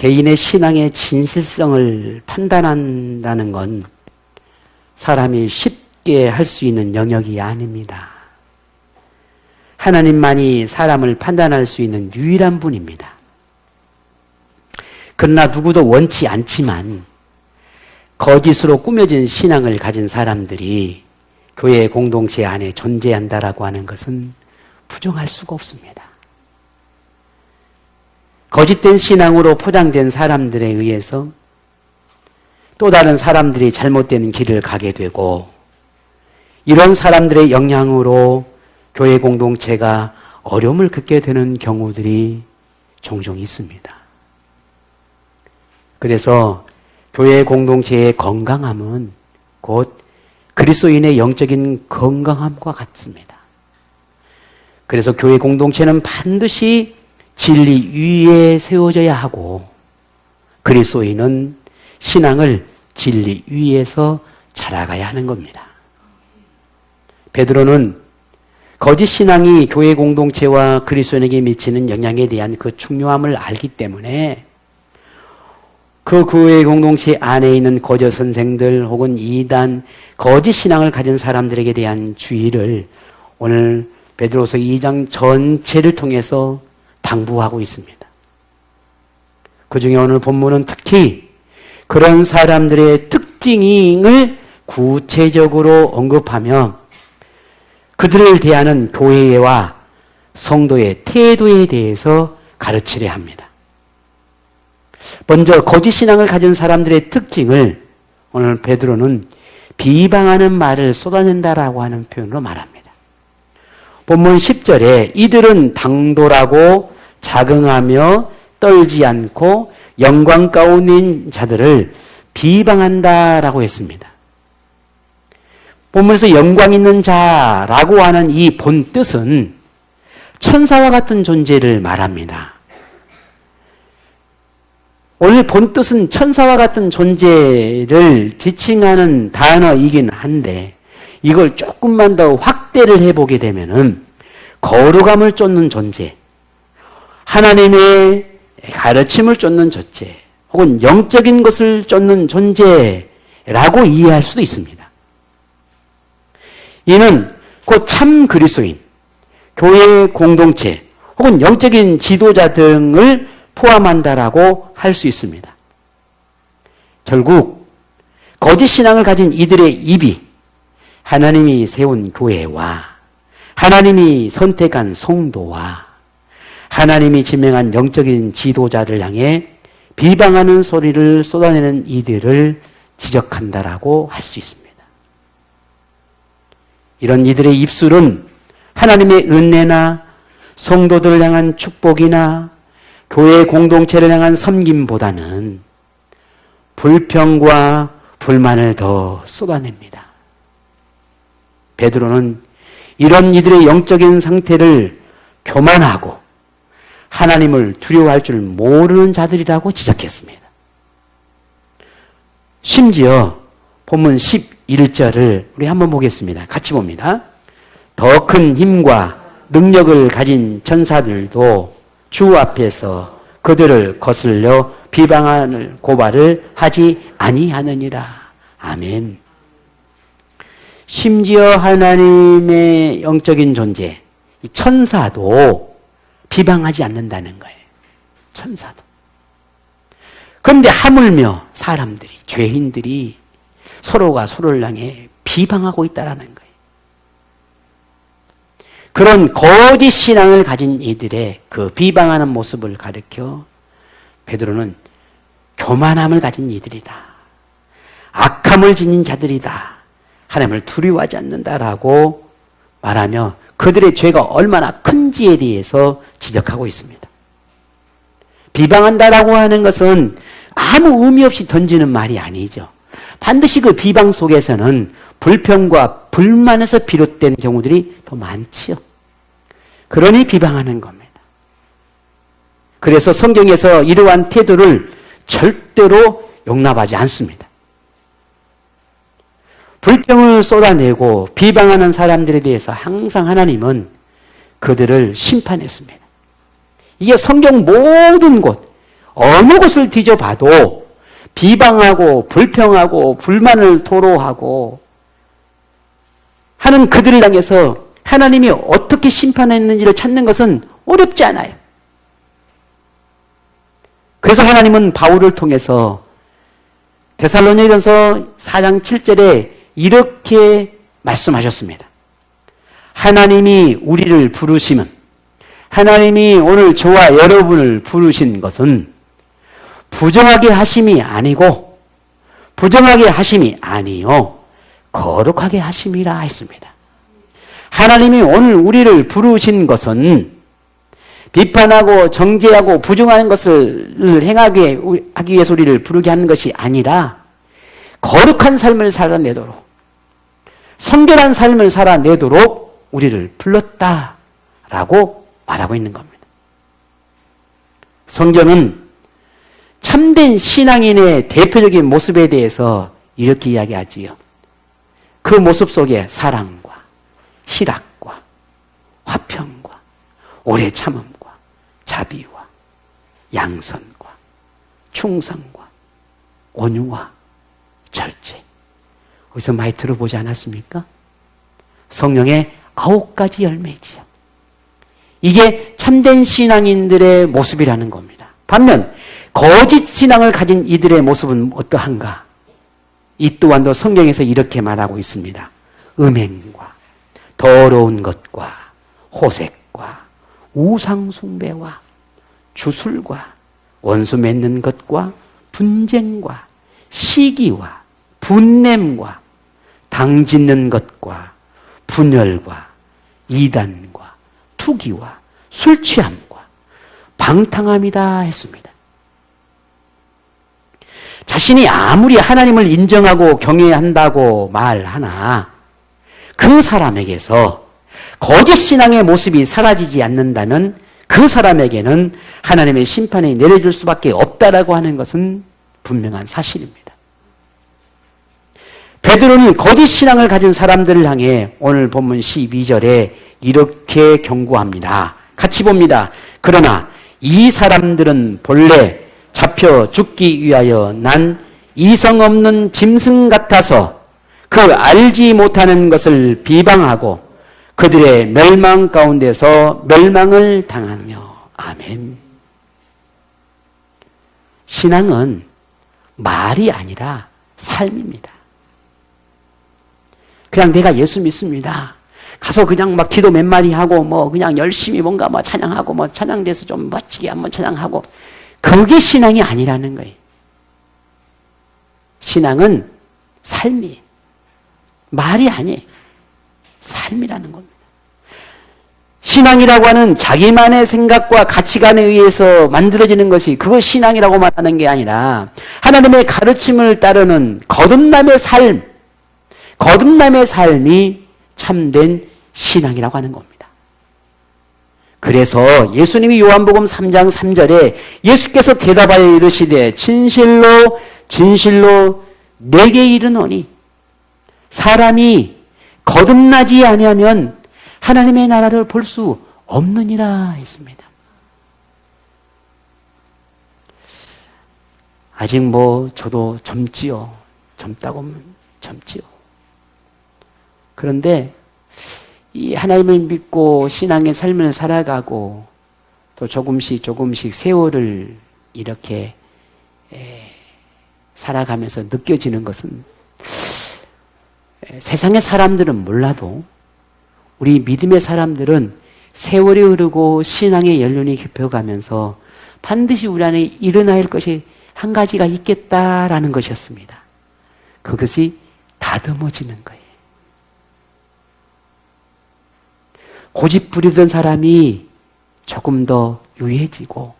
개인의 신앙의 진실성을 판단한다는 건 사람이 쉽게 할 수 있는 영역이 아닙니다. 하나님만이 사람을 판단할 수 있는 유일한 분입니다. 그러나 누구도 원치 않지만 거짓으로 꾸며진 신앙을 가진 사람들이 교회 공동체 안에 존재한다라고 하는 것은 부정할 수가 없습니다. 거짓된 신앙으로 포장된 사람들에 의해서 또 다른 사람들이 잘못된 길을 가게 되고 이런 사람들의 영향으로 교회 공동체가 어려움을 겪게 되는 경우들이 종종 있습니다. 그래서 교회 공동체의 건강함은 곧 그리스도인의 영적인 건강함과 같습니다. 그래서 교회 공동체는 반드시 진리 위에 세워져야 하고 그리스도인은 신앙을 진리 위에서 자라가야 하는 겁니다. 베드로는 거짓 신앙이 교회 공동체와 그리스도인에게 미치는 영향에 대한 그 중요함을 알기 때문에 그 교회 공동체 안에 있는 거짓 선생들 혹은 이단, 거짓 신앙을 가진 사람들에게 대한 주의를 오늘 베드로서 2장 전체를 통해서 당부하고 있습니다. 그 중에 오늘 본문은 특히 그런 사람들의 특징을 구체적으로 언급하며 그들을 대하는 교회와 성도의 태도에 대해서 가르치려 합니다. 먼저 거짓 신앙을 가진 사람들의 특징을 오늘 베드로는 비방하는 말을 쏟아낸다라고 하는 표현으로 말합니다. 본문 10절에 이들은 당돌하고 자긍하며 떨지 않고 영광 가운데 있는 자들을 비방한다라고 했습니다. 본문에서 영광 있는 자라고 하는 이 본 뜻은 천사와 같은 존재를 말합니다. 오늘 본 뜻은 천사와 같은 존재를 지칭하는 단어이긴 한데 이걸 조금만 더 확대를 해보게 되면은 거룩함을 쫓는 존재, 하나님의 가르침을 쫓는 존재, 혹은 영적인 것을 쫓는 존재라고 이해할 수도 있습니다. 이는 곧 참 그리스도인, 교회 공동체, 혹은 영적인 지도자 등을 포함한다라고 할 수 있습니다. 결국 거짓 신앙을 가진 이들의 입이 하나님이 세운 교회와 하나님이 선택한 성도와 하나님이 지명한 영적인 지도자를 향해 비방하는 소리를 쏟아내는 이들을 지적한다라고 할 수 있습니다. 이런 이들의 입술은 하나님의 은혜나 성도들을 향한 축복이나 교회 공동체를 향한 섬김보다는 불평과 불만을 더 쏟아냅니다. 베드로는 이런 이들의 영적인 상태를 교만하고 하나님을 두려워할 줄 모르는 자들이라고 지적했습니다. 심지어 본문 11절을 우리 한번 보겠습니다. 같이 봅니다. 더 큰 힘과 능력을 가진 천사들도 주 앞에서 그들을 거슬려 비방하는 고발을 하지 아니하느니라. 아멘. 심지어 하나님의 영적인 존재, 이 천사도 비방하지 않는다는 거예요. 천사도. 그런데 하물며 사람들이, 죄인들이 서로가 서로를 향해 비방하고 있다는 거예요. 그런 거짓 신앙을 가진 이들의 그 비방하는 모습을 가리켜 베드로는 교만함을 가진 이들이다. 악함을 지닌 자들이다. 하나님을 두려워하지 않는다라고 말하며 그들의 죄가 얼마나 큰지에 대해서 지적하고 있습니다. 비방한다라고 하는 것은 아무 의미 없이 던지는 말이 아니죠. 반드시 그 비방 속에서는 불평과 불만에서 비롯된 경우들이 더 많지요. 그러니 비방하는 겁니다. 그래서 성경에서 이러한 태도를 절대로 용납하지 않습니다. 불평을 쏟아내고 비방하는 사람들에 대해서 항상 하나님은 그들을 심판했습니다. 이게 성경 모든 곳, 어느 곳을 뒤져봐도 비방하고 불평하고 불만을 토로하고 하는 그들을 향해서 하나님이 어떻게 심판했는지를 찾는 것은 어렵지 않아요. 그래서 하나님은 바울을 통해서 데살로니가전서 4장 7절에 이렇게 말씀하셨습니다. 하나님이 우리를 부르시면, 하나님이 오늘 저와 여러분을 부르신 것은 부정하게 하심이 아니고, 부정하게 하심이 아니요 거룩하게 하심이라 했습니다. 하나님이 오늘 우리를 부르신 것은 비판하고 정죄하고 부정하는 것을 행하게 하기 위해서 우리를 부르게 하는 것이 아니라 거룩한 삶을 살아내도록, 성결한 삶을 살아내도록 우리를 불렀다라고 말하고 있는 겁니다. 성경은 참된 신앙인의 대표적인 모습에 대해서 이렇게 이야기하지요. 그 모습 속에 사랑과 희락과 화평과 오래 참음과 자비와 양선과 충성과 온유와 절제. 어디서 많이 들어보지 않았습니까? 성령의 9가지 열매지요. 이게 참된 신앙인들의 모습이라는 겁니다. 반면 거짓 신앙을 가진 이들의 모습은 어떠한가? 이 또한도 성경에서 이렇게 말하고 있습니다. 음행과 더러운 것과 호색과 우상숭배와 주술과 원수 맺는 것과 분쟁과 시기와 분냄과 당짓는 것과 분열과 이단과 투기와 술취함과 방탕함이다 했습니다. 자신이 아무리 하나님을 인정하고 경외한다고 말하나 그 사람에게서 거짓 신앙의 모습이 사라지지 않는다면 그 사람에게는 하나님의 심판이 내려질 수밖에 없다라고 하는 것은 분명한 사실입니다. 베드로는 거짓 신앙을 가진 사람들을 향해 오늘 본문 12절에 이렇게 경고합니다. 같이 봅니다. 그러나 이 사람들은 본래 잡혀 죽기 위하여 난 이성 없는 짐승 같아서 그 알지 못하는 것을 비방하고 그들의 멸망 가운데서 멸망을 당하며. 아멘. 신앙은 말이 아니라 삶입니다. 그냥 내가 예수 믿습니다. 가서 그냥 막 기도 몇 마디 하고 뭐 그냥 열심히 뭔가 뭐 찬양하고 뭐 찬양돼서 좀 멋지게 한번 찬양하고, 그게 신앙이 아니라는 거예요. 신앙은 삶이에요. 말이 아니에요. 삶이라는 겁니다. 신앙이라고 하는 자기만의 생각과 가치관에 의해서 만들어지는 것이 그걸 신앙이라고 말하는 게 아니라 하나님의 가르침을 따르는 거듭남의 삶, 거듭남의 삶이 참된 신앙이라고 하는 겁니다. 그래서 예수님이 요한복음 3장 3절에 예수께서 대답하여 이르시되 진실로 진실로 내게 이르노니 사람이 거듭나지 아니하면 하나님의 나라를 볼 수 없느니라 했습니다. 아직 뭐 저도 젊지요. 젊다고 하면 젊지요. 그런데 이 하나님을 믿고 신앙의 삶을 살아가고 또 조금씩 세월을 이렇게 살아가면서 느껴지는 것은, 세상의 사람들은 몰라도 우리 믿음의 사람들은 세월이 흐르고 신앙의 연륜이 깊어가면서 반드시 우리 안에 일어나야 할 것이 한 가지가 있겠다라는 것이었습니다. 그것이 다듬어지는 거예요. 고집 부리던 사람이 조금 더 유해지고,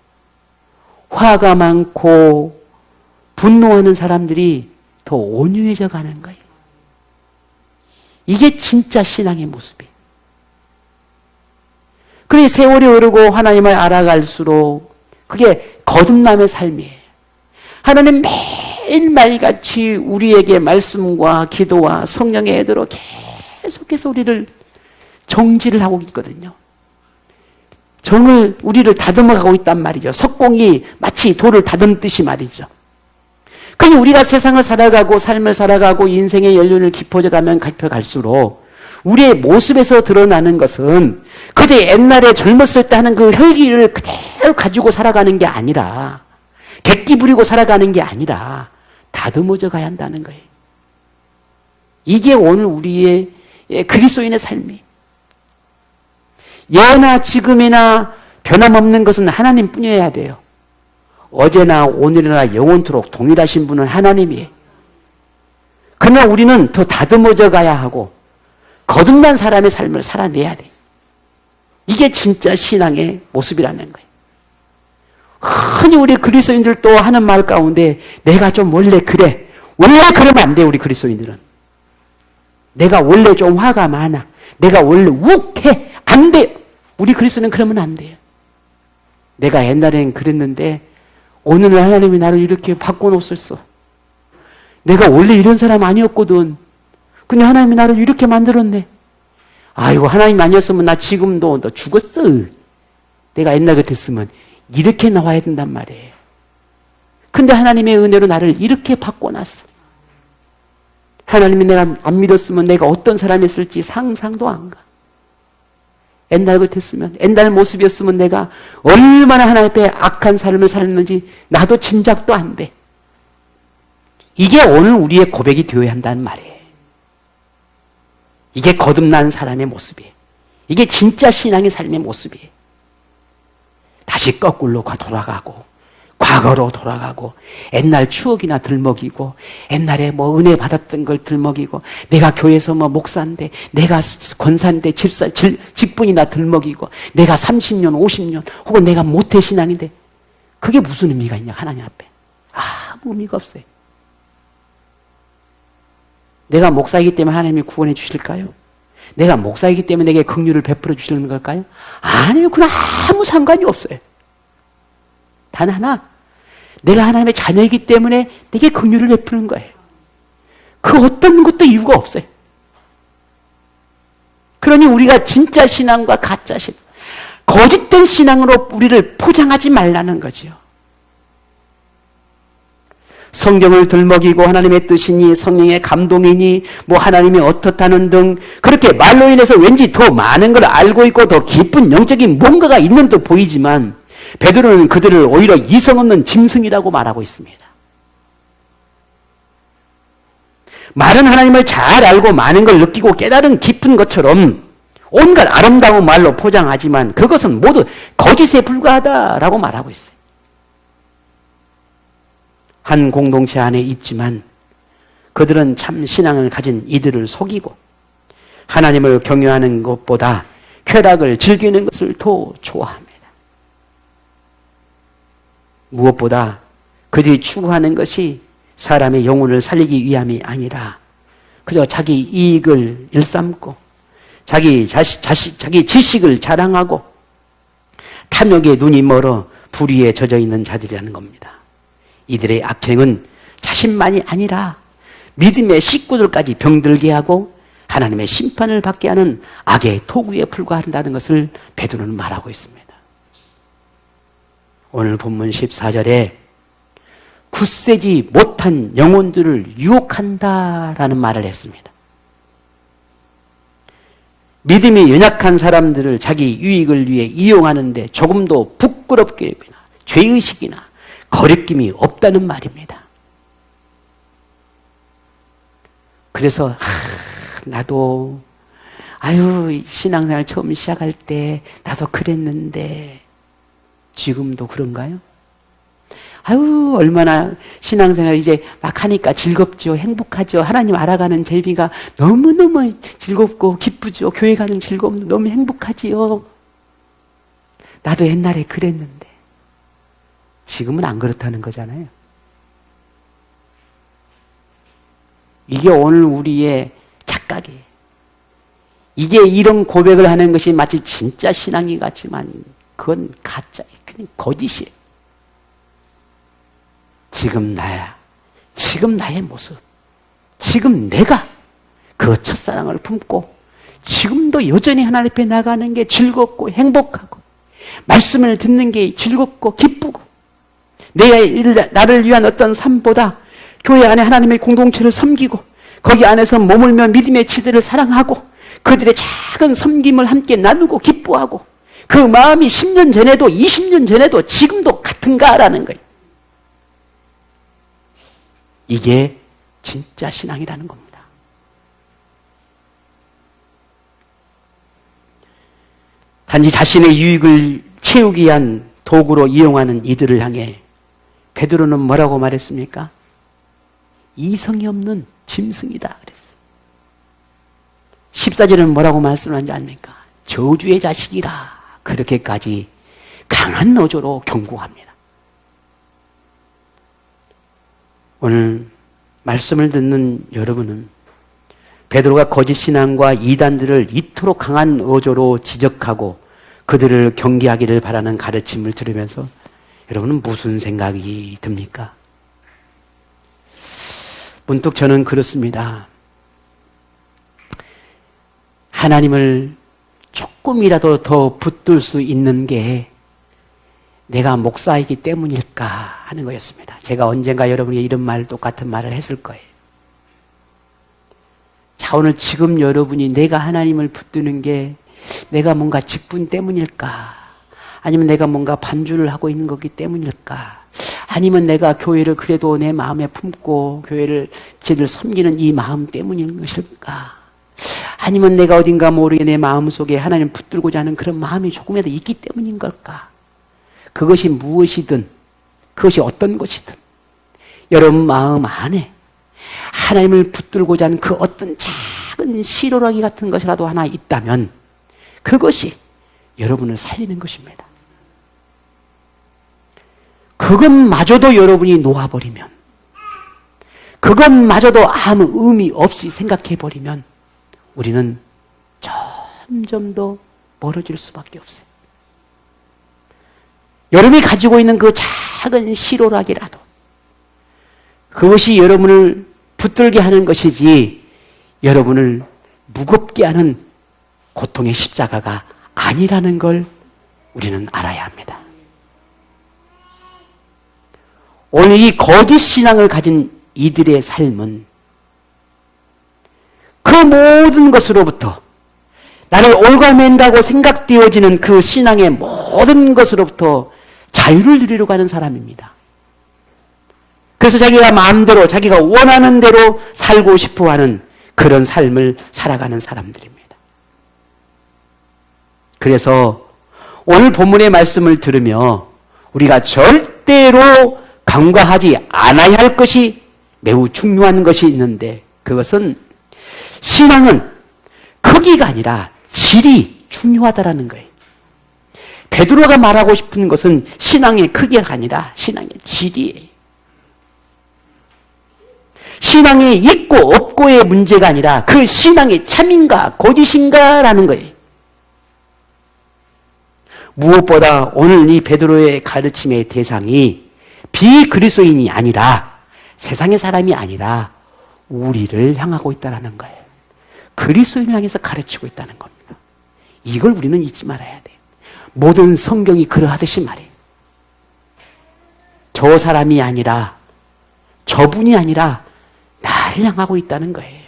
화가 많고 분노하는 사람들이 더 온유해져 가는 거예요. 이게 진짜 신앙의 모습이에요. 그래 세월이 흐르고 하나님을 알아갈수록 그게 거듭남의 삶이에요. 하나님 매일매일같이 우리에게 말씀과 기도와 성령의 애도로 계속해서 우리를 정지를 하고 있거든요. 정을 우리를 다듬어가고 있단 말이죠. 석공이 마치 돌을 다듬듯이 말이죠. 그러니 우리가 세상을 살아가고 삶을 살아가고 인생의 연륜을 깊어져가면 깊어갈수록 우리의 모습에서 드러나는 것은 그저 옛날에 젊었을 때 하는 그 혈기를 그대로 가지고 살아가는 게 아니라 객기 부리고 살아가는 게 아니라 다듬어져 가야 한다는 거예요. 이게 오늘 우리의 그리스도인의 삶이에요. 예나 지금이나 변함없는 것은 하나님뿐이어야 돼요. 어제나 오늘이나 영원토록 동일하신 분은 하나님이에요. 그러나 우리는 더 다듬어져 가야 하고 거듭난 사람의 삶을 살아내야 돼요. 이게 진짜 신앙의 모습이라는 거예요. 흔히 우리 그리스도인들도 하는 말 가운데 내가 좀 원래 그래. 원래 그러면 안 돼요. 우리 그리스도인들은. 내가 원래 좀 화가 많아. 내가 원래 욱해. 안 돼요. 우리 그리스도인은 그러면 안 돼요. 내가 옛날엔 그랬는데 오늘은 하나님이 나를 이렇게 바꿔놓으셨어. 내가 원래 이런 사람 아니었거든. 근데 하나님이 나를 이렇게 만들었네. 아이고 하나님 아니었으면 나 지금도 너 죽었어. 내가 옛날 같았으면 이렇게 나와야 된단 말이에요. 근데 하나님의 은혜로 나를 이렇게 바꿔놨어. 하나님이 내가 안 믿었으면 내가 어떤 사람이었을지 상상도 안 가. 옛날 같았으면, 옛날 모습이었으면 내가 얼마나 하나님 앞에 악한 삶을 살았는지 나도 짐작도 안 돼. 이게 오늘 우리의 고백이 되어야 한다는 말이에요. 이게 거듭난 사람의 모습이에요. 이게 진짜 신앙의 삶의 모습이에요. 다시 거꾸로 돌아가고 과거로 돌아가고 옛날 추억이나 들먹이고 옛날에 뭐 은혜 받았던 걸 들먹이고 내가 교회에서 뭐 목사인데 내가 권사인데 직분이나 들먹이고 내가 30년 50년 혹은 내가 모태신앙인데 그게 무슨 의미가 있냐 하나님 앞에. 아무 의미가 없어요. 내가 목사이기 때문에 하나님이 구원해 주실까요? 내가 목사이기 때문에 내게 긍휼을 베풀어 주시는 걸까요? 아니요. 그건 아무 상관이 없어요. 단 하나, 내가 하나님의 자녀이기 때문에 내게 긍휼을 베푸는 거예요. 그 어떤 것도 이유가 없어요. 그러니 우리가 진짜 신앙과 가짜 신앙, 거짓된 신앙으로 우리를 포장하지 말라는 거죠. 성경을 들먹이고 하나님의 뜻이니 성령의 감동이니 뭐 하나님이 어떻다는 등 그렇게 말로 인해서 왠지 더 많은 걸 알고 있고 더 깊은 영적인 뭔가가 있는 듯 보이지만 베드로는 그들을 오히려 이성 없는 짐승이라고 말하고 있습니다. 말은 하나님을 잘 알고 많은 걸 느끼고 깨달은 깊은 것처럼 온갖 아름다운 말로 포장하지만 그것은 모두 거짓에 불과하다라고 말하고 있어요. 한 공동체 안에 있지만 그들은 참 신앙을 가진 이들을 속이고 하나님을 경외하는 것보다 쾌락을 즐기는 것을 더 좋아합니다. 무엇보다 그들이 추구하는 것이 사람의 영혼을 살리기 위함이 아니라 그저 자기 이익을 일삼고 자기 지식을 자랑하고 탐욕에 눈이 멀어 불의에 젖어 있는 자들이라는 겁니다. 이들의 악행은 자신만이 아니라 믿음의 식구들까지 병들게 하고 하나님의 심판을 받게 하는 악의 도구에 불과한다는 것을 베드로는 말하고 있습니다. 오늘 본문 14절에 굳세지 못한 영혼들을 유혹한다라는 말을 했습니다. 믿음이 연약한 사람들을 자기 유익을 위해 이용하는데 조금도 부끄럽게 죄의식이나 거리낌이 없다는 말입니다. 그래서 나도 신앙생활 처음 시작할 때 나도 그랬는데 지금도 그런가요? 얼마나 신앙생활 이제 막 하니까 즐겁죠. 행복하죠. 하나님 알아가는 재미가 너무너무 즐겁고 기쁘죠. 교회 가는 즐거움도 너무 행복하지요. 나도 옛날에 그랬는데 지금은 안 그렇다는 거잖아요. 이게 오늘 우리의 착각이에요. 이게 이런 고백을 하는 것이 마치 진짜 신앙이 같지만 그건 가짜예요. 그냥 거짓이에요. 지금 나야. 지금 나의 모습. 지금 내가 그 첫사랑을 품고 지금도 여전히 하나님 앞에 나가는 게 즐겁고 행복하고 말씀을 듣는 게 즐겁고 기쁘고 나를 위한 어떤 삶보다 교회 안에 하나님의 공동체를 섬기고 거기 안에서 머물며 믿음의 지대를 사랑하고 그들의 작은 섬김을 함께 나누고 기뻐하고 그 마음이 10년 전에도 20년 전에도 지금도 같은가라는 거예요. 이게 진짜 신앙이라는 겁니다. 단지 자신의 유익을 채우기 위한 도구로 이용하는 이들을 향해 베드로는 뭐라고 말했습니까? 이성이 없는 짐승이다 그랬어요. 14절은 뭐라고 말씀하는지 아십니까? 저주의 자식이라 그렇게까지 강한 어조로 경고합니다. 오늘 말씀을 듣는 여러분은 베드로가 거짓 신앙과 이단들을 이토록 강한 어조로 지적하고 그들을 경계하기를 바라는 가르침을 들으면서 여러분은 무슨 생각이 듭니까? 문득 저는 그렇습니다. 하나님을 조금이라도 더 붙들 수 있는 게 내가 목사이기 때문일까 하는 거였습니다. 제가 언젠가 여러분이 이런 말, 똑같은 말을 했을 거예요. 자, 오늘 지금 여러분이 내가 하나님을 붙드는 게 내가 뭔가 직분 때문일까? 아니면 내가 뭔가 반주를 하고 있는 거기 때문일까? 아니면 내가 교회를 그래도 내 마음에 품고 교회를 제대로 섬기는 이 마음 때문인 것일까? 아니면 내가 어딘가 모르게 내 마음속에 하나님 붙들고자 하는 그런 마음이 조금이라도 있기 때문인 걸까? 그것이 무엇이든 그것이 어떤 것이든 여러분 마음 안에 하나님을 붙들고자 하는 그 어떤 작은 시로라기 같은 것이라도 하나 있다면 그것이 여러분을 살리는 것입니다. 그것마저도 여러분이 놓아버리면, 그것마저도 아무 의미 없이 생각해버리면 우리는 점점 더 멀어질 수밖에 없어요. 여러분이 가지고 있는 그 작은 시로락이라도 그것이 여러분을 붙들게 하는 것이지 여러분을 무겁게 하는 고통의 십자가가 아니라는 걸 우리는 알아야 합니다. 오늘 이 거짓 신앙을 가진 이들의 삶은 그 모든 것으로부터 나를 올가맨다고 생각되어지는 그 신앙의 모든 것으로부터 자유를 누리려고 하는 사람입니다. 그래서 자기가 마음대로 자기가 원하는 대로 살고 싶어하는 그런 삶을 살아가는 사람들입니다. 그래서 오늘 본문의 말씀을 들으며 우리가 절대로 간과하지 않아야 할 것이 매우 중요한 것이 있는데 그것은 신앙은 크기가 아니라 질이 중요하다라는 거예요. 베드로가 말하고 싶은 것은 신앙의 크기가 아니라 신앙의 질이에요. 신앙이 있고 없고의 문제가 아니라 그 신앙이 참인가 거짓인가라는 거예요. 무엇보다 오늘 이 베드로의 가르침의 대상이 비그리스도인이 아니라 세상의 사람이 아니라 우리를 향하고 있다는 거예요. 그리스도인을 향해서 가르치고 있다는 겁니다. 이걸 우리는 잊지 말아야 돼요. 모든 성경이 그러하듯이 말해요. 저 사람이 아니라 저분이 아니라 나를 향하고 있다는 거예요.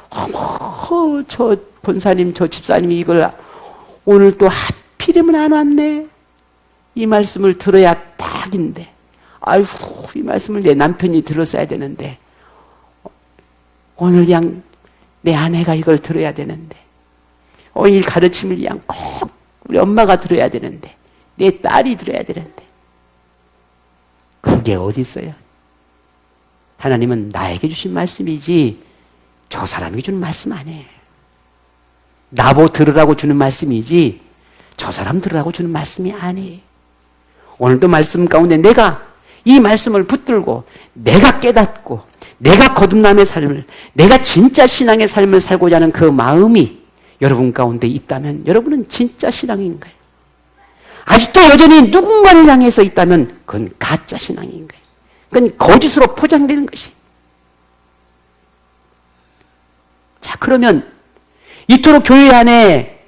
어머, 저 권사님, 저 집사님이 이걸 오늘 또 하필이면 안 왔네. 이 말씀을 들어야 딱인데. 아이고, 이 말씀을 내 남편이 들었어야 되는데. 오늘 그냥 내 아내가 이걸 들어야 되는데. 이 가르침을 그냥 꼭 우리 엄마가 들어야 되는데. 내 딸이 들어야 되는데. 그게 어디 있어요? 하나님은 나에게 주신 말씀이지 저 사람에게 주는 말씀 아니에요. 나보 들으라고 주는 말씀이지 저 사람 들으라고 주는 말씀이 아니에요. 오늘도 말씀 가운데 내가 이 말씀을 붙들고 내가 깨닫고 내가 거듭남의 삶을, 내가 진짜 신앙의 삶을 살고자 하는 그 마음이 여러분 가운데 있다면 여러분은 진짜 신앙인 거예요. 아직도 여전히 누군가를 향해서 있다면 그건 가짜 신앙인 거예요. 그건 거짓으로 포장되는 것이. 자, 그러면 이토록 교회 안에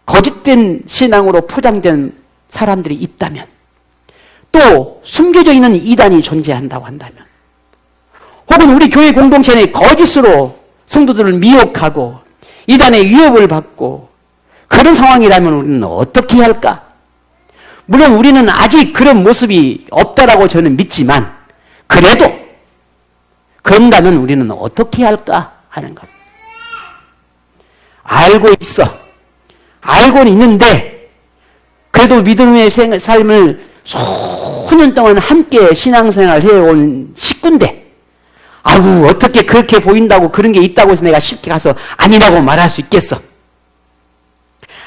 거짓된 신앙으로 포장된 사람들이 있다면, 또 숨겨져 있는 이단이 존재한다고 한다면, 혹은 우리 교회 공동체 내 거짓으로 성도들을 미혹하고 이단의 위협을 받고 그런 상황이라면 우리는 어떻게 해야 할까? 물론 우리는 아직 그런 모습이 없다라고 저는 믿지만, 그래도 그런다면 우리는 어떻게 해야 할까 하는 것. 알고 있어. 알고는 있는데 그래도 믿음의 삶을 수년 동안 함께 신앙생활을 해온 식구인데, 아우 어떻게 그렇게 보인다고 그런 게 있다고 해서 내가 쉽게 가서 아니라고 말할 수 있겠어?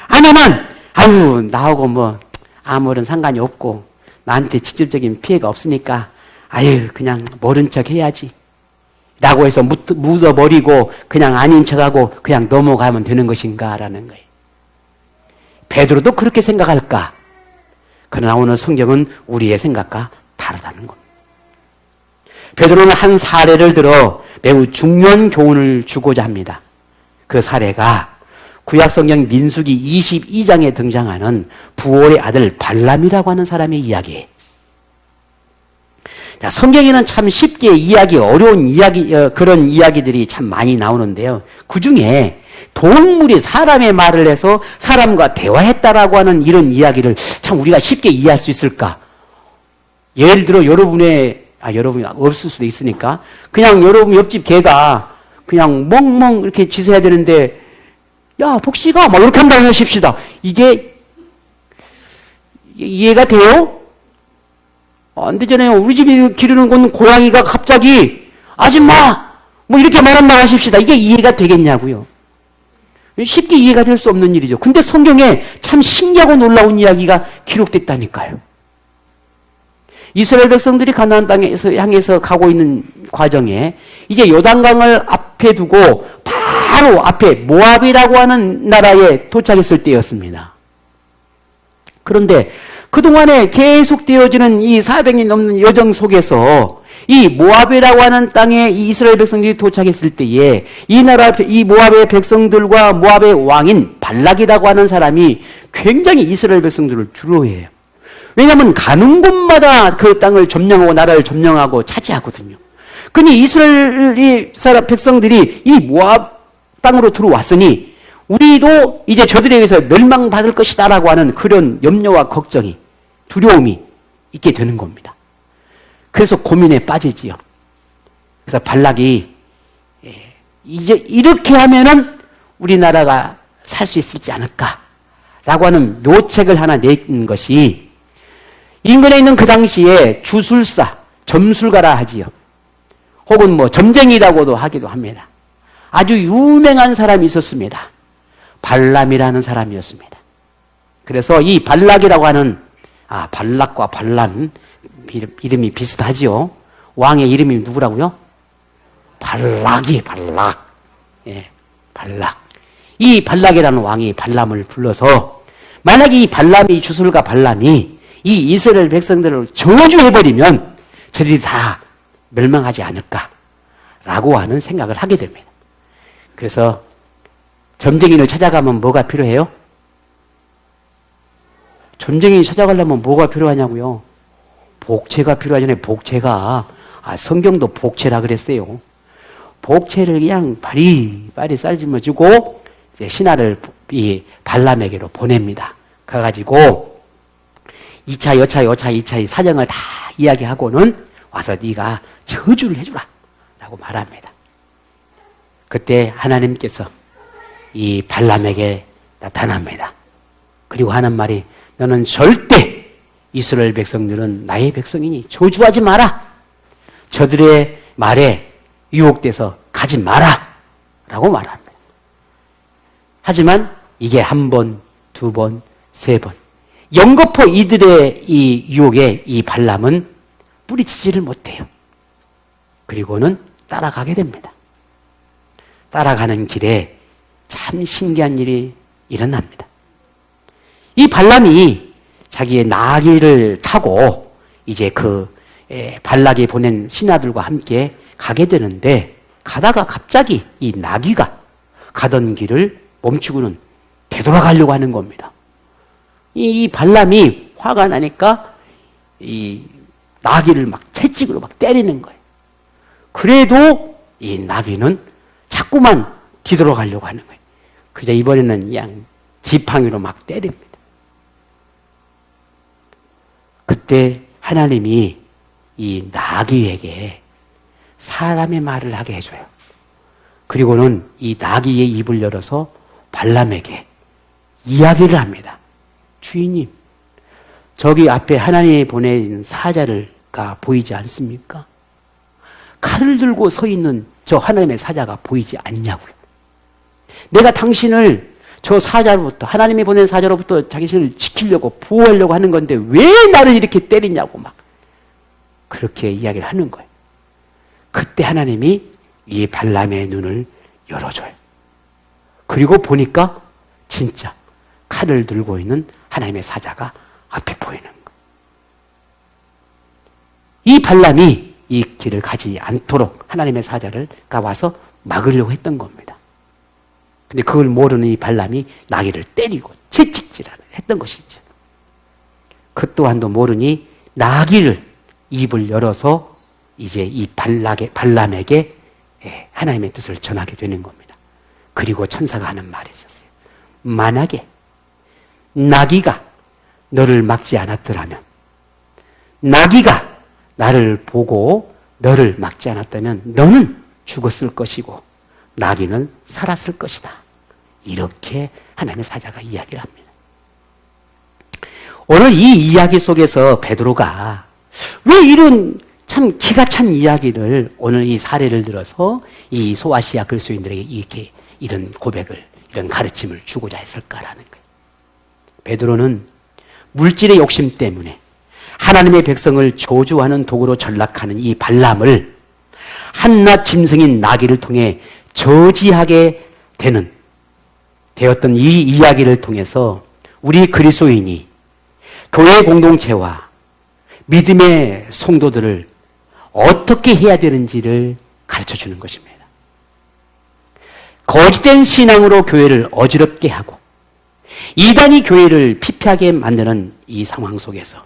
아니면 아유 나하고 뭐 아무런 상관이 없고 나한테 직접적인 피해가 없으니까 아유 그냥 모른 척 해야지 라고 해서 묻어버리고 그냥 아닌 척하고 그냥 넘어가면 되는 것인가 라는 거예요. 베드로도 그렇게 생각할까? 그러나 오늘 성경은 우리의 생각과 다르다는 겁니다. 베드로는 한 사례를 들어 매우 중요한 교훈을 주고자 합니다. 그 사례가 구약성경 민수기 22장에 등장하는 부올의 아들 발람이라고 하는 사람의 이야기예요. 자, 성경에는 참 쉽게 이해하기 어려운 그런 이야기들이 참 많이 나오는데요. 그 중에 동물이 사람의 말을 해서 사람과 대화했다라고 하는 이런 이야기를 참 우리가 쉽게 이해할 수 있을까? 예를 들어 여러분이 없을 수도 있으니까 그냥 여러분 옆집 개가 그냥 멍멍 이렇게 짖어야 되는데 야 복시가 막 이렇게 한다고 하십시다. 이게 이해가 돼요? 안 되잖아요. 우리 집이 기르는 건 고양이가 갑자기 아줌마 뭐 이렇게 말한다 하십시다. 이게 이해가 되겠냐고요. 쉽게 이해가 될 수 없는 일이죠. 근데 성경에 참 신기하고 놀라운 이야기가 기록됐다니까요. 이스라엘 백성들이 가나안 땅에서 향해서 가고 있는 과정에 이제 요단강을 앞에 두고 바로 앞에 모압이라고 하는 나라에 도착했을 때였습니다. 그런데 그동안에 계속 되어지는 이 400년 넘는 여정 속에서 이 모압이라고 하는 땅에 이 이스라엘 백성들이 도착했을 때에 이 모압의 백성들과 모압의 왕인 발락이라고 하는 사람이 굉장히 이스라엘 백성들을 두려워해요. 왜냐하면 가는 곳마다 그 땅을 점령하고 나라를 점령하고 차지하거든요. 그러니 이스라엘 백성들이 이 모압 땅으로 들어왔으니 우리도 이제 저들에 의해서 멸망받을 것이다라고 하는 그런 염려와 걱정이, 두려움이 있게 되는 겁니다. 그래서 고민에 빠지지요. 그래서 발락이 이제 이렇게 하면은 우리나라가 살 수 있을지 않을까라고 하는 묘책을 하나 낸 것이 인근에 있는 그 당시에 주술사, 점술가라 하지요. 혹은 뭐 점쟁이라고도 하기도 합니다. 아주 유명한 사람이 있었습니다. 발람이라는 사람이었습니다. 그래서 이 발락이라고 하는 발락과 발람 이름이 비슷하지요. 왕의 이름이 누구라고요? 발락이 발락. 예, 발락. 이 발락이라는 왕이 발람을 불러서 만약에 이 발람이 주술가 발람이 이 이스라엘 백성들을 저주해버리면 저들이 다 멸망하지 않을까라고 하는 생각을 하게 됩니다. 그래서 점쟁이를 찾아가면 뭐가 필요해요? 점쟁이 찾아가려면 뭐가 필요하냐고요? 복채가 필요하잖아요. 복채가. 성경도 복채라 그랬어요. 복채를 그냥 바리바리 쌀집어주고 신하를 이 발람에게로 보냅니다. 가가지고 2차, 여차, 2차 이 사정을 다 이야기하고는 와서 네가 저주를 해주라 라고 말합니다. 그때 하나님께서 이 발람에게 나타납니다. 그리고 하는 말이 너는 절대 이스라엘 백성들은 나의 백성이니 저주하지 마라. 저들의 말에 유혹돼서 가지 마라 라고 말합니다. 하지만 이게 한 번, 두 번, 세 번 연거푸 이들의 이 유혹에 이 발람은 뿌리치지를 못해요. 그리고는 따라가게 됩니다. 따라가는 길에 참 신기한 일이 일어납니다. 이 발람이 자기의 나귀를 타고 이제 그 발락이 보낸 신하들과 함께 가게 되는데 가다가 갑자기 이 나귀가 가던 길을 멈추고는 되돌아가려고 하는 겁니다. 이 발람이 화가 나니까 이 나귀를 막 채찍으로 막 때리는 거예요. 그래도 이 나귀는 자꾸만 뒤돌아가려고 하는 거예요. 그저 이번에는 그냥 지팡이로 막 때립니다. 그때 하나님이 이 나귀에게 사람의 말을 하게 해줘요. 그리고는 이 나귀의 입을 열어서 발람에게 이야기를 합니다. 주인님, 저기 앞에 하나님이 보내는 사자가 보이지 않습니까? 칼을 들고 서 있는 저 하나님의 사자가 보이지 않냐고요. 내가 당신을 저 사자로부터, 하나님이 보낸 사자로부터 자기를 지키려고 보호하려고 하는 건데 왜 나를 이렇게 때리냐고 막 그렇게 이야기를 하는 거예요. 그때 하나님이 이 발람의 눈을 열어줘요. 그리고 보니까 진짜 칼을 들고 있는 하나님의 사자가 앞에 보이는 거예요. 이 발람이 이 길을 가지 않도록 하나님의 사자를 와서 막으려고 했던 겁니다. 근데 그걸 모르는 이 발람이 나귀를 때리고 채찍질하는 했던 것이죠. 그 또한도 모르니 나귀를 입을 열어서 이제 이 발람에게 하나님의 뜻을 전하게 되는 겁니다. 그리고 천사가 하는 말이 있었어요. 만약에 나귀가 너를 막지 않았더라면, 나귀가 나를 보고 너를 막지 않았다면 너는 죽었을 것이고 나귀는 살았을 것이다. 이렇게 하나님의 사자가 이야기를 합니다. 오늘 이 이야기 속에서 베드로가 왜 이런 참 기가 찬 이야기를 오늘 이 사례를 들어서 이 소아시아 그리스도인들에게 이렇게 이런 고백을, 이런 가르침을 주고자 했을까라는 거예요. 베드로는 물질의 욕심 때문에 하나님의 백성을 저주하는 도구로 전락하는 이 발람을 한낱 짐승인 나귀를 통해 저지하게 되었던 이 이야기를 통해서 우리 그리스도인이 교회 공동체와 믿음의 성도들을 어떻게 해야 되는지를 가르쳐주는 것입니다. 거짓된 신앙으로 교회를 어지럽게 하고 이단이 교회를 피폐하게 만드는 이 상황 속에서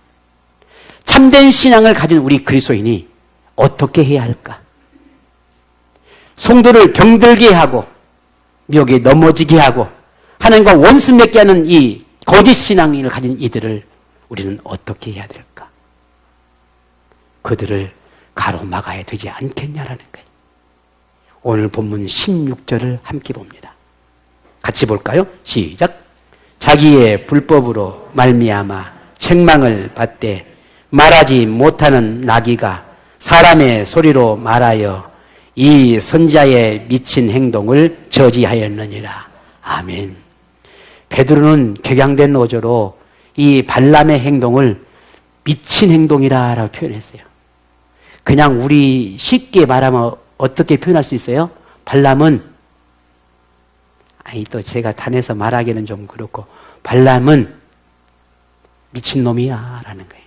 참된 신앙을 가진 우리 그리스도인이 어떻게 해야 할까? 성도를 병들게 하고 미혹에 넘어지게 하고 하나님과 원수 맺게 하는 이 거짓 신앙을 가진 이들을 우리는 어떻게 해야 될까? 그들을 가로막아야 되지 않겠냐라는 거예요. 오늘 본문 16절을 함께 봅니다. 같이 볼까요? 시작. 자기의 불법으로 말미암아 책망을 받되 말하지 못하는 나귀가 사람의 소리로 말하여 이 선지자의 미친 행동을 저지하였느니라. 아멘. 베드로는 격양된 어조로 이 발람의 행동을 미친 행동이라고 표현했어요. 그냥 우리 쉽게 말하면 어떻게 표현할 수 있어요? 발람은, 또 제가 단해서 말하기는 좀 그렇고, 발람은 미친놈이야 라는 거예요.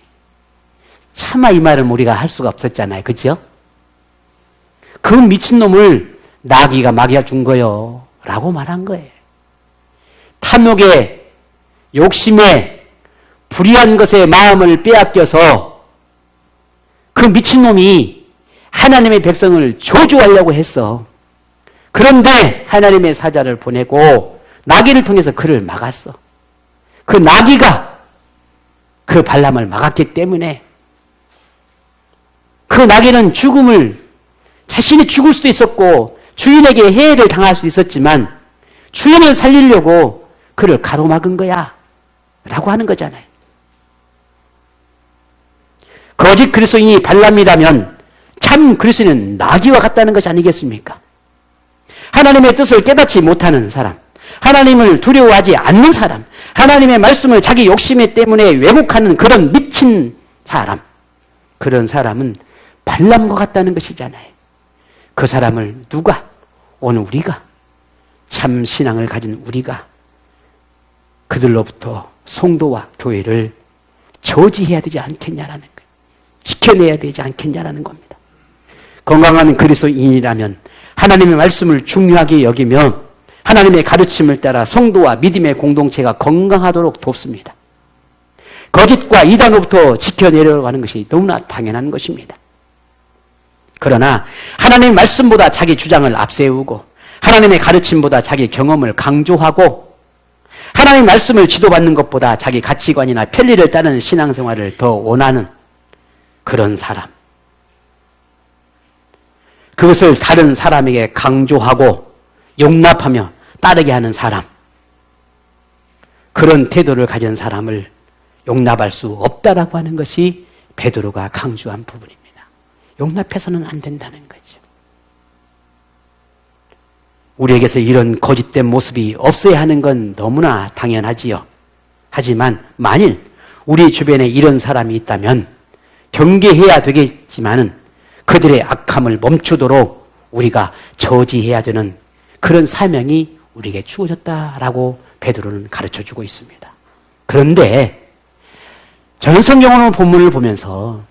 차마 이 말을 우리가 할 수가 없었잖아요. 그렇죠? 그 미친놈을 나귀가 막여준 거요 라고 말한 거예요. 탐욕에, 욕심에, 불의한 것에 마음을 빼앗겨서 그 미친놈이 하나님의 백성을 저주하려고 했어. 그런데 하나님의 사자를 보내고 나귀를 통해서 그를 막았어. 그 나귀가 그 발람을 막았기 때문에 그 나귀는 자신이 죽을 수도 있었고 주인에게 해해를 당할 수 있었지만 주인을 살리려고 그를 가로막은 거야 라고 하는 거잖아요. 거짓 그리스도인이 발람이라면 참 그리스도인은 나귀와 같다는 것이 아니겠습니까? 하나님의 뜻을 깨닫지 못하는 사람, 하나님을 두려워하지 않는 사람, 하나님의 말씀을 자기 욕심 때문에 왜곡하는 그런 미친 사람, 그런 사람은 발람과 같다는 것이잖아요. 그 사람을 누가, 오늘 우리가, 참 신앙을 가진 우리가 그들로부터 성도와 교회를 저지해야 되지 않겠냐라는 거예요. 지켜내야 되지 않겠냐라는 겁니다. 건강한 그리스도인이라면 하나님의 말씀을 중요하게 여기며 하나님의 가르침을 따라 성도와 믿음의 공동체가 건강하도록 돕습니다. 거짓과 이단으로부터 지켜내려가는 것이 너무나 당연한 것입니다. 그러나 하나님의 말씀보다 자기 주장을 앞세우고 하나님의 가르침보다 자기 경험을 강조하고 하나님의 말씀을 지도받는 것보다 자기 가치관이나 편리를 따르는 신앙생활을 더 원하는 그런 사람, 그것을 다른 사람에게 강조하고 용납하며 따르게 하는 사람, 그런 태도를 가진 사람을 용납할 수 없다라고 하는 것이 베드로가 강조한 부분입니다. 용납해서는 안 된다는 거죠. 우리에게서 이런 거짓된 모습이 없어야 하는 건 너무나 당연하지요. 하지만 만일 우리 주변에 이런 사람이 있다면 경계해야 되겠지만은 그들의 악함을 멈추도록 우리가 저지해야 되는 그런 사명이 우리에게 주어졌다라고 베드로는 가르쳐주고 있습니다. 그런데 저는 성경의 본문을 보면서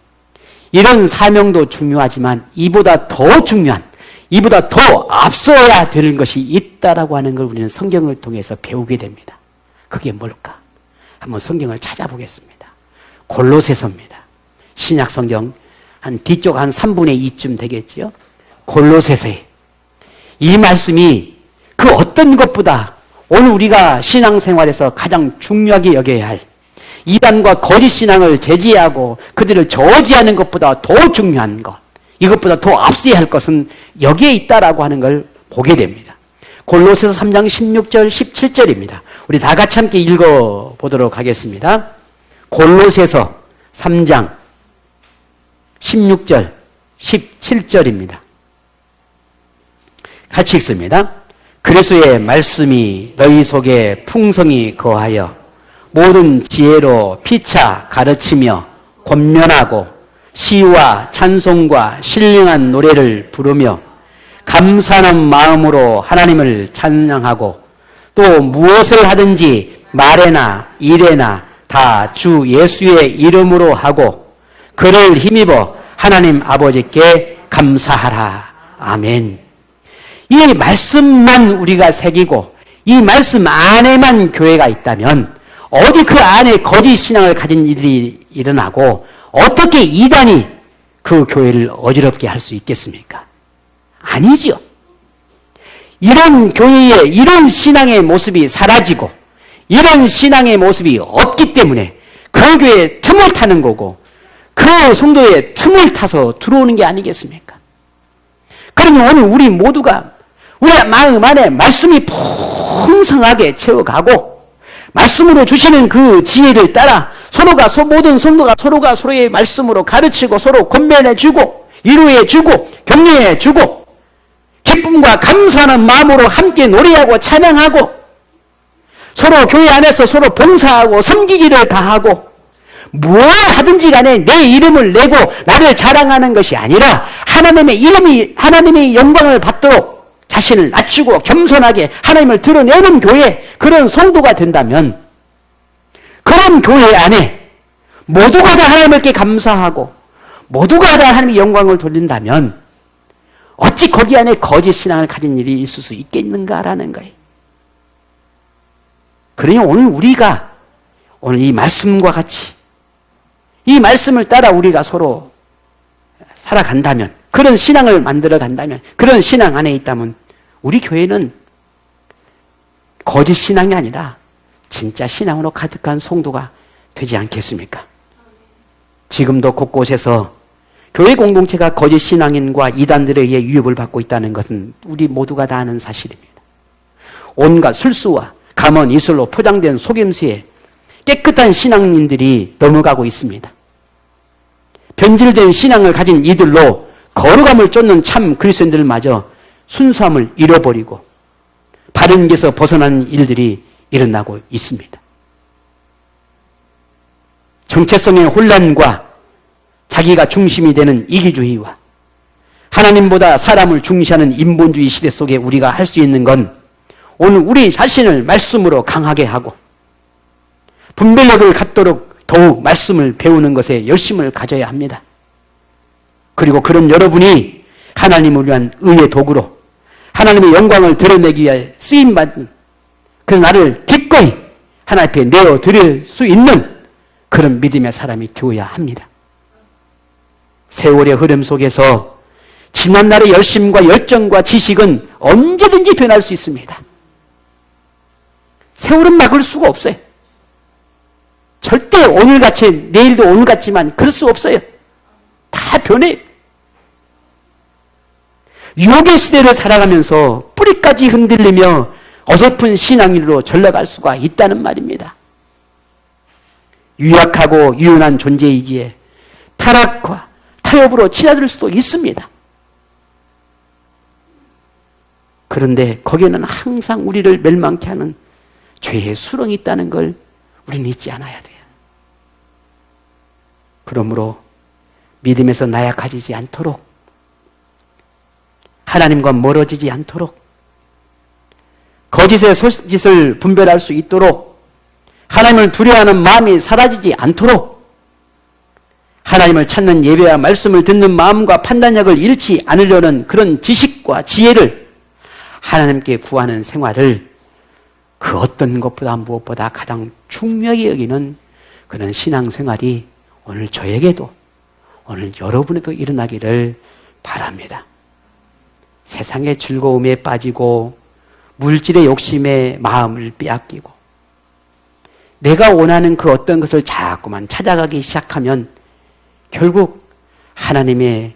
이런 사명도 중요하지만 이보다 더 중요한, 이보다 더 앞서야 되는 것이 있다라고 하는 걸 우리는 성경을 통해서 배우게 됩니다. 그게 뭘까? 한번 성경을 찾아보겠습니다. 골로새서입니다. 신약 성경 한 뒤쪽 한 3분의 2쯤 되겠지요. 골로새서에 이 말씀이 그 어떤 것보다 오늘 우리가 신앙생활에서 가장 중요하게 여겨야 할 이단과 거짓 신앙을 제지하고 그들을 저지하는 것보다 더 중요한 것, 이것보다 더 앞서야 할 것은 여기에 있다라고 하는 걸 보게 됩니다. 골로새서 3장 16절 17절입니다. 우리 다 같이 함께 읽어보도록 하겠습니다. 골로새서 3장 16절 17절입니다. 같이 읽습니다. 그리스도의 말씀이 너희 속에 풍성히 거하여 모든 지혜로 피차 가르치며 권면하고 시와 찬송과 신령한 노래를 부르며 감사하는 마음으로 하나님을 찬양하고 또 무엇을 하든지 말에나 일에나 다 주 예수의 이름으로 하고 그를 힘입어 하나님 아버지께 감사하라. 아멘. 이 말씀만 우리가 새기고 이 말씀 안에만 교회가 있다면 어디 그 안에 거짓 신앙을 가진 이들이 일어나고 어떻게 이단이 그 교회를 어지럽게 할 수 있겠습니까? 아니지요. 이런 교회에 이런 신앙의 모습이 사라지고 이런 신앙의 모습이 없기 때문에 그 교회에 틈을 타는 거고 그 성도의 틈을 타서 들어오는 게 아니겠습니까? 그러면 오늘 우리 모두가 우리 마음 안에 말씀이 풍성하게 채워가고 말씀으로 주시는 그 지혜를 따라 모든 성도가 서로가 서로의 말씀으로 가르치고 서로 권면해주고 위로해주고 격려해주고 기쁨과 감사하는 마음으로 함께 노래하고 찬양하고 서로 교회 안에서 서로 봉사하고 섬기기를 다하고 뭘 하든지 간에 내 이름을 내고 나를 자랑하는 것이 아니라 하나님의 영광을 받도록 자신을 낮추고 겸손하게 하나님을 드러내는 교회, 그런 성도가 된다면 그런 교회 안에 모두가 다 하나님께 감사하고 모두가 다 하나님의 영광을 돌린다면 어찌 거기 안에 거짓 신앙을 가진 일이 있을 수 있겠는가라는 거예요. 그러니 우리가 오늘 이 말씀과 같이 이 말씀을 따라 우리가 서로 살아간다면, 그런 신앙을 만들어 간다면, 그런 신앙 안에 있다면 우리 교회는 거짓 신앙이 아니라 진짜 신앙으로 가득한 성도가 되지 않겠습니까? 지금도 곳곳에서 교회 공동체가 거짓 신앙인과 이단들에 의해 유혹을 받고 있다는 것은 우리 모두가 다 아는 사실입니다. 온갖 술수와 감언 이술로 포장된 속임수에 깨끗한 신앙인들이 넘어가고 있습니다. 변질된 신앙을 가진 이들로 거룩함을 쫓는 참 그리스도인들마저 순수함을 잃어버리고 바른 길에서 벗어난 일들이 일어나고 있습니다. 정체성의 혼란과 자기가 중심이 되는 이기주의와 하나님보다 사람을 중시하는 인본주의 시대 속에 우리가 할 수 있는 건 오늘 우리 자신을 말씀으로 강하게 하고 분별력을 갖도록 더욱 말씀을 배우는 것에 열심을 가져야 합니다. 그리고 그런 여러분이 하나님을 위한 의의 도구로 하나님의 영광을 드러내기 위해 쓰임받는, 그래서 나를 기꺼이 하나님 앞에 내어드릴 수 있는 그런 믿음의 사람이 되어야 합니다. 세월의 흐름 속에서 지난날의 열심과 열정과 지식은 언제든지 변할 수 있습니다. 세월은 막을 수가 없어요. 절대 오늘같이, 내일도 오늘 같지만 그럴 수 없어요. 다 변해요. 유혹의 시대를 살아가면서 뿌리까지 흔들리며 어설픈 신앙인으로 전락할 수가 있다는 말입니다. 유약하고 유연한 존재이기에 타락과 타협으로 치닫을 수도 있습니다. 그런데 거기에는 항상 우리를 멸망케 하는 죄의 수렁이 있다는 걸 우리는 잊지 않아야 돼요. 그러므로 믿음에서 나약해지지 않도록, 하나님과 멀어지지 않도록, 거짓의 소짓을 분별할 수 있도록, 하나님을 두려워하는 마음이 사라지지 않도록, 하나님을 찾는 예배와 말씀을 듣는 마음과 판단력을 잃지 않으려는 그런 지식과 지혜를 하나님께 구하는 생활을 그 어떤 것보다 무엇보다 가장 중요하게 여기는 그런 신앙생활이 오늘 저에게도, 오늘 여러분에도 일어나기를 바랍니다. 세상의 즐거움에 빠지고 물질의 욕심에 마음을 빼앗기고 내가 원하는 그 어떤 것을 자꾸만 찾아가기 시작하면 결국 하나님의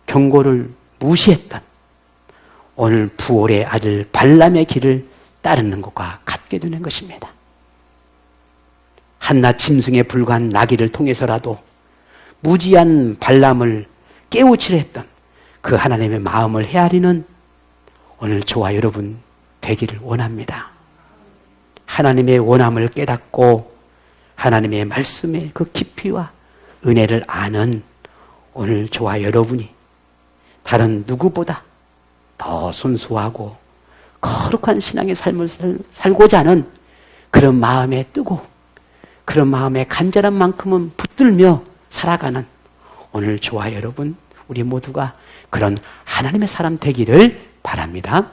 경고를 무시했던 오늘 부올의 아들 발람의 길을 따르는 것과 같게 되는 것입니다. 한낱 짐승에 불과한 나귀를 통해서라도 무지한 발람을 깨우치려 했던 그 하나님의 마음을 헤아리는 오늘 저와 여러분 되기를 원합니다. 하나님의 원함을 깨닫고 하나님의 말씀의 그 깊이와 은혜를 아는 오늘 저와 여러분이 다른 누구보다 더 순수하고 거룩한 신앙의 삶을 살고자 하는 그런 마음에 뜨고 그런 마음에 간절한 만큼은 붙들며 살아가는 오늘 저와 여러분 우리 모두가 그런 하나님의 사람 되기를 바랍니다.